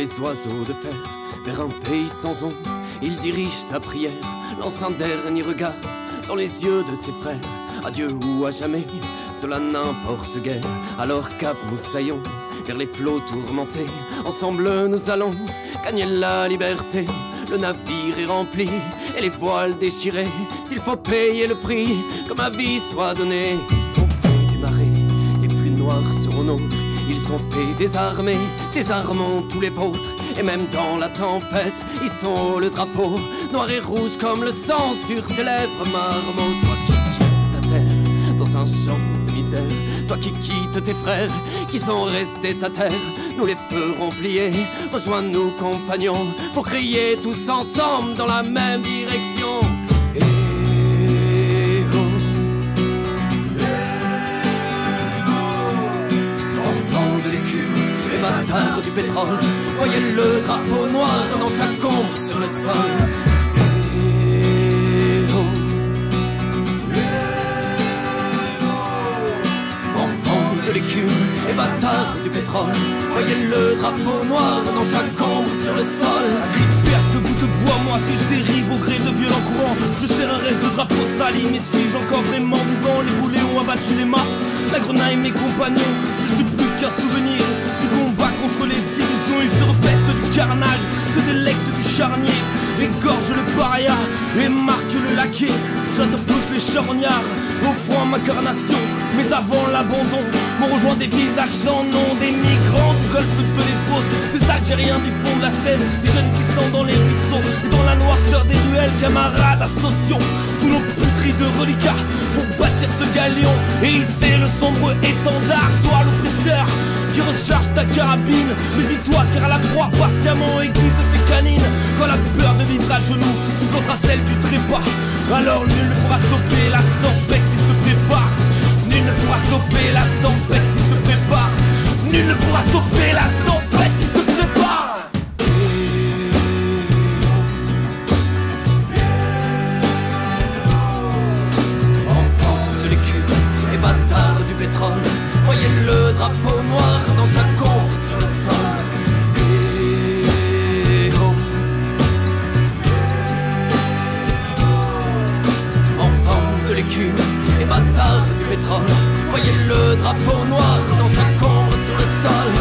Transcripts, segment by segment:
les oiseaux de fer, vers un pays sans ombre, il dirige sa prière, lance un dernier regard dans les yeux de ses frères. Adieu ou à jamais, cela n'importe guère. Alors cap moussaillon, vers les flots tourmentés, ensemble nous allons gagner la liberté. Le navire est rempli et les voiles déchirées, s'il faut payer le prix, que ma vie soit donnée. Ils ont fait des marées, les plus noires seront nôtres. Ils ont fait des armées, désarmons tous les vôtres. Et même dans la tempête, ils sont le drapeau, noir et rouge comme le sang sur tes lèvres, marmot. Toi qui quittes ta terre dans un champ de misère, toi qui quittes tes frères qui sont restés à terre, nous les ferons plier. Rejoins-nous compagnons pour crier tous ensemble dans la même direction. Enfants de l'écume et bâtards du pétrole, voyez le drapeau noir dans chaque ombre sur le sol. De l'écume et bâtards du pétrole, voyez le drapeau noir dans chaque ombre sur le sol. Perce ce bout de bois, moi si je dérive au gré de violents courants, je serre un reste de drapeau sali, mais suis-je encore vraiment vivant? Les boulets ont abattu les mâts, la grenaille mes compagnons, je suis plus qu'un souvenir du combat contre les illusions. Ils se repaissent du carnage, se délectent du charnier, égorgent le paria et marquent le laquais. J'adopte les charognards, au froid ma carnation, mais avant l'abandon, m'ont rejoint des visages sans nom, des migrants du golfe de Lesbos, des Algériens du fond de la Seine, des jeunes qui sont dans les ruisseaux et dans la noirceur des ruelles, camarades, associons, tous nos puteries de reliquats pour bâtir ce galion et hisser le sombre étendard. Toi l'oppresseur qui recharge ta carabine, méfie-toi car la proie patiemment aiguise de ses canines. Quand la peur de vivre à genoux supplantera celle du trépas, alors nul ne pourra stopper la tempête qui se prépare. Nul ne pourra stopper la tempête qui se prépare. Nul ne pourra stopper la tempête qui se prépare. Enfants de l'écume et bâtards du pétrole, voyez le drapeau noir dans chaque ombre sur le sol. Enfants de l'écume et bâtards du pétrole, voyez le drapeau noir dans chaque ombre sur le sol.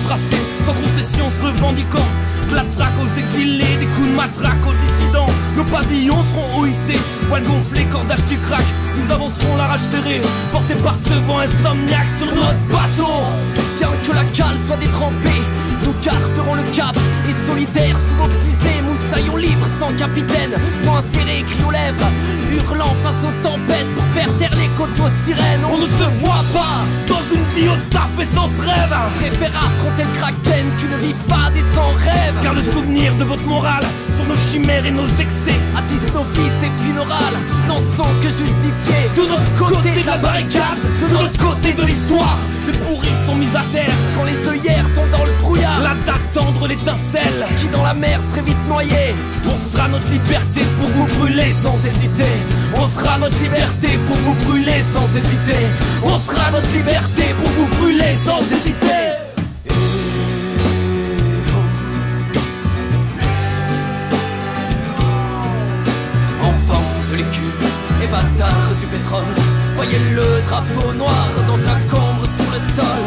Tracé, sans concession se revendiquant de la traque aux exilés, des coups de matraque aux dissidents. Nos pavillons seront hissés, voiles gonflées, cordage du crack. Nous avancerons la rage serrée, portés par ce vent insomniaque sur notre bateau. Bien que la cale soit détrempée, nous garderons le cap et solidaires sous nos fusées, moussaillons libres sans capitaine, poings serrés, cris aux lèvres, hurlant face aux tempêtes pour faire taire les côtes aux sirènes. On ne se voit pas dans une vie au taf et sans trêve. Préfère affronter le kraken qu'une vie fade et sans rêve. Car le souvenir de votre morale sur nos chimères et nos excès attise nos vices et puis nos râles n'en sont que justifiés. De notre côté de la barricade, de notre côté de l'histoire, les pourris sont mis à terre quand les œillères tombent dans le brouillard. La date tendre l'étincelle qui dans la mer serait vite noyée. On sera notre liberté pour vous brûler sans hésiter. On sera notre liberté pour vous brûler sans hésiter. On sera notre liberté pour vous brûler sans hésiter. Enfants de l'écume et bâtards du pétrole, voyez le drapeau noir dans chaque ombre sur le sol.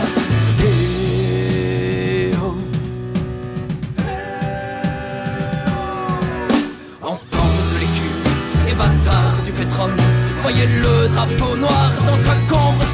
Enfants de l'écume et bâtards du pétrole, voyez le drapeau noir dans chaque ombre